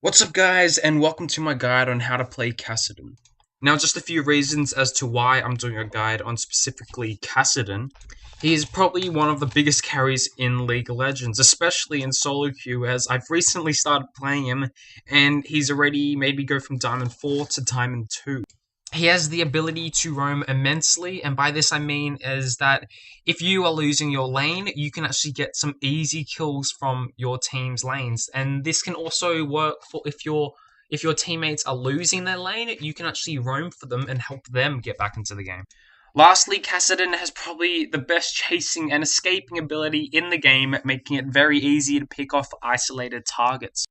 What's up guys, and welcome to my guide on how to play Kassadin. Now just a few reasons as to why I'm doing a guide on specifically Kassadin. He is probably one of the biggest carries in League of Legends, especially in solo queue, as I've recently started playing him and he's already made me go from Diamond 4 to Diamond 2. He has the ability to roam immensely, and by this I mean is that if you are losing your lane, you can actually get some easy kills from your team's lanes. And this can also work for if your teammates are losing their lane, you can actually roam for them and help them get back into the game. Lastly, Kassadin has probably the best chasing and escaping ability in the game, making it very easy to pick off isolated targets.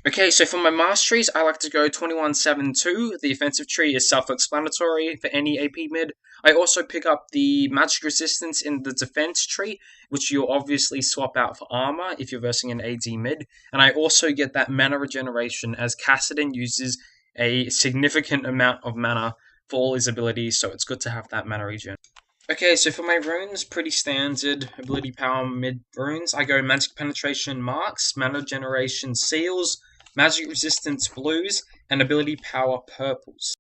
Okay, so for my masteries, I like to go 21-7-2. The offensive tree is self-explanatory for any AP mid. I also pick up the magic resistance in the defense tree, which you'll obviously swap out for armor if you're versing an AD mid. And I also get that mana regeneration, as Kassadin uses a significant amount of mana for all his abilities, so it's good to have that mana regen. Okay, so for my runes, pretty standard ability power mid runes. I go magic penetration marks, mana generation seals, magic resistance blues, and ability power purples.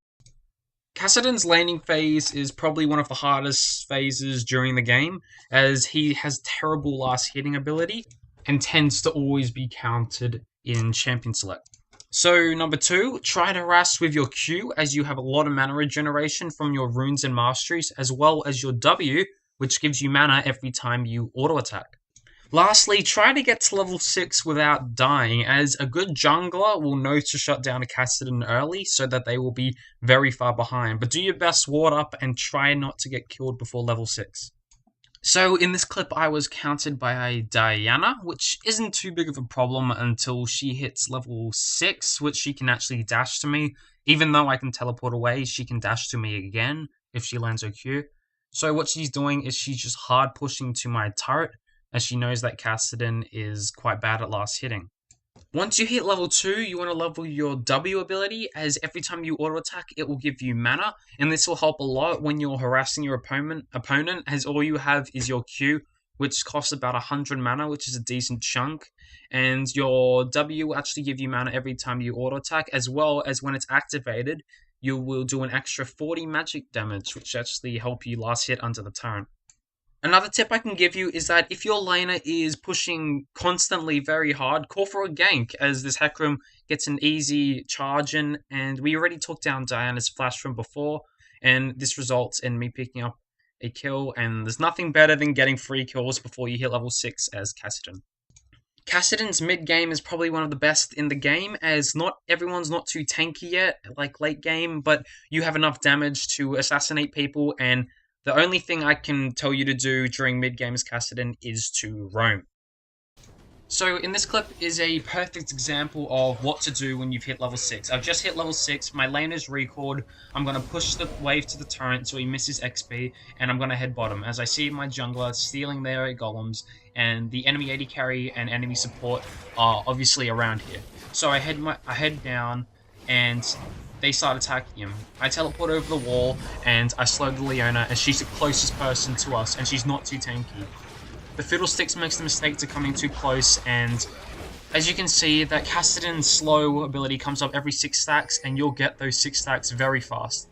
Kassadin's laning phase is probably one of the hardest phases during the game, as he has terrible last hitting ability and tends to always be countered in champion select. So, number 2, try to harass with your Q, as you have a lot of mana regeneration from your runes and masteries, as well as your W, which gives you mana every time you auto-attack. Lastly, try to get to level 6 without dying, as a good jungler will know to shut down a Kassadin early, so that they will be very far behind. But do your best, ward up, and try not to get killed before level 6. So in this clip, I was countered by Diana, which isn't too big of a problem until she hits level 6, which she can actually dash to me. Even though I can teleport away, she can dash to me again if she lands her Q. So what she's doing is she's just hard pushing to my turret, as she knows that Kassadin is quite bad at last hitting. Once you hit level 2, you want to level your W ability, as every time you auto-attack, it will give you mana, and this will help a lot when you're harassing your opponent, as all you have is your Q, which costs about 100 mana, which is a decent chunk, and your W will actually give you mana every time you auto-attack, as well as when it's activated, you will do an extra 40 magic damage, which actually help you last hit under the turret. Another tip I can give you is that if your laner is pushing constantly very hard, call for a gank, as this Hecarim gets an easy charge in, and we already took down Diana's flash from before, and this results in me picking up a kill, and there's nothing better than getting 3 kills before you hit level 6 as Kassadin. Kassadin's mid game is probably one of the best in the game, as not everyone's not too tanky yet, like late game, but you have enough damage to assassinate people, and the only thing I can tell you to do during mid-game as Kassadin is to roam. So in this clip is a perfect example of what to do when you've hit level 6. I've just hit level 6, my lane is recalled, I'm going to push the wave to the turret so he misses XP, and I'm going to head bottom, as I see my jungler stealing their golems, and the enemy AD carry and enemy support are obviously around here. So I head down, and they start attacking him. I teleport over the wall, and I slow the Leona, as she's the closest person to us, and she's not too tanky. The Fiddlesticks makes the mistake to coming too close, and as you can see, that Kassadin's slow ability comes up every 6 stacks, and you'll get those 6 stacks very fast.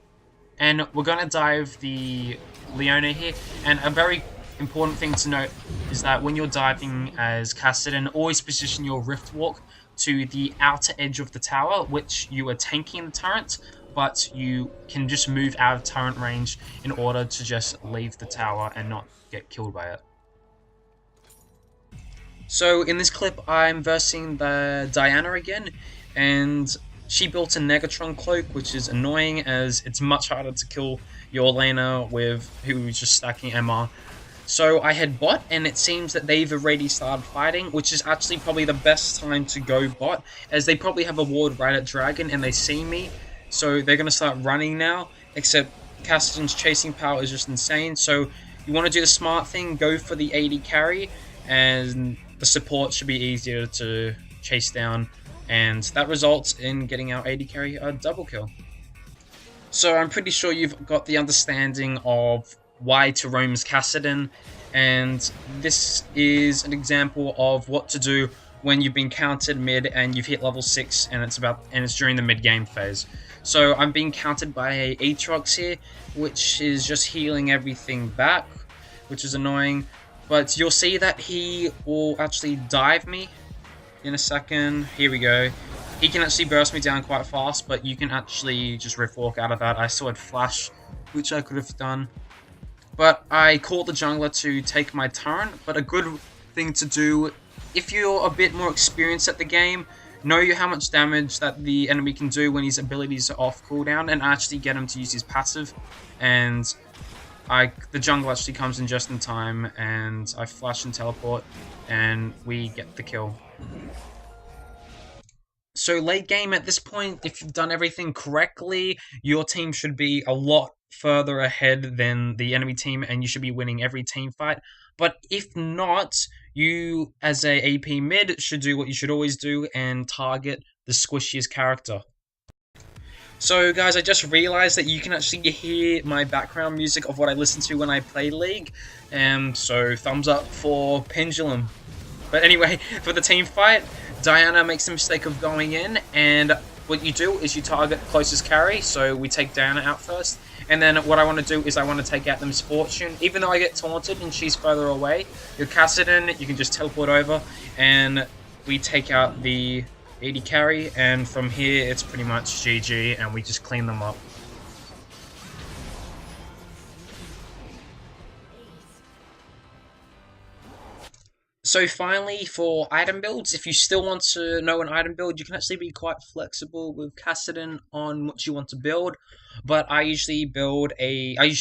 And we're going to dive the Leona here, and a very important thing to note is that when you're diving as Kassadin, always position your Rift Walk to the outer edge of the tower, which you are tanking the turret, but you can just move out of turret range in order to just leave the tower and not get killed by it. So in this clip, I'm versing the Diana again, and she built a Negatron cloak, which is annoying, as it's much harder to kill your laner with who's just stacking MR. So I head bot, and it seems that they've already started fighting, which is actually probably the best time to go bot, as they probably have a ward right at Dragon, and they see me, so they're going to start running now, except Kassadin's chasing power is just insane, so you want to do the smart thing, go for the AD carry, and the support should be easier to chase down, and that results in getting our AD carry a double kill. So I'm pretty sure you've got the understanding of why to roam's Kassadin, and this is an example of what to do when you've been countered mid and you've hit level 6 and it's during the mid game phase. So I'm being countered by a Aatrox here, which is just healing everything back, which is annoying. But you'll see that he will actually dive me in a second. Here we go. He can actually burst me down quite fast, but you can actually just riff walk out of that. I still had flash, which I could have done. But I caught the jungler to take my turn. But a good thing to do, if you're a bit more experienced at the game, know how much damage that the enemy can do when his abilities are off cooldown, and actually get him to use his passive. And the jungle actually comes in just in time, and I flash and teleport, and we get the kill. So late game at this point, if you've done everything correctly, your team should be a lot further ahead than the enemy team, and you should be winning every team fight. But if not, you as a AP mid should do what you should always do and target the squishiest character. So guys, I just realized that you can actually hear my background music of what I listen to when I play League, and so thumbs up for Pendulum. But anyway, for the team fight, Diana makes the mistake of going in, and what you do is you target closest carry, so we take Diana out first. And then what I want to do is I want to take out the Misfortune. Even though I get taunted and she's further away, your Kassadin, you can just teleport over, and we take out the AD carry, and from here it's pretty much GG, and we just clean them up. So finally, for item builds, if you still want to know an item build, you can actually be quite flexible with Kassadin on what you want to build. But I usually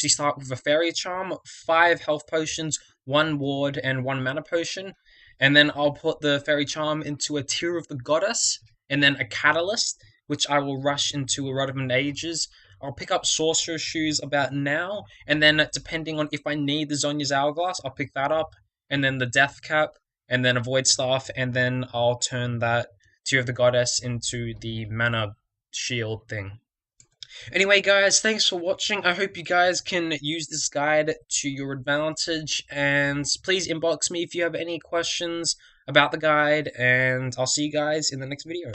start with a Fairy Charm, 5 health potions, 1 ward, and 1 mana potion. And then I'll put the Fairy Charm into a Tear of the Goddess, and then a Catalyst, which I will rush into a Rod of Ages. I'll pick up Sorcerer's Shoes about now, and then depending on if I need the Zhonya's Hourglass, I'll pick that up, and then the Death Cap, and then a Void Staff, and then I'll turn that Tear of the Goddess into the Mana Shield thing. Anyway guys, thanks for watching. I hope you guys can use this guide to your advantage, and please inbox me if you have any questions about the guide, and I'll see you guys in the next video.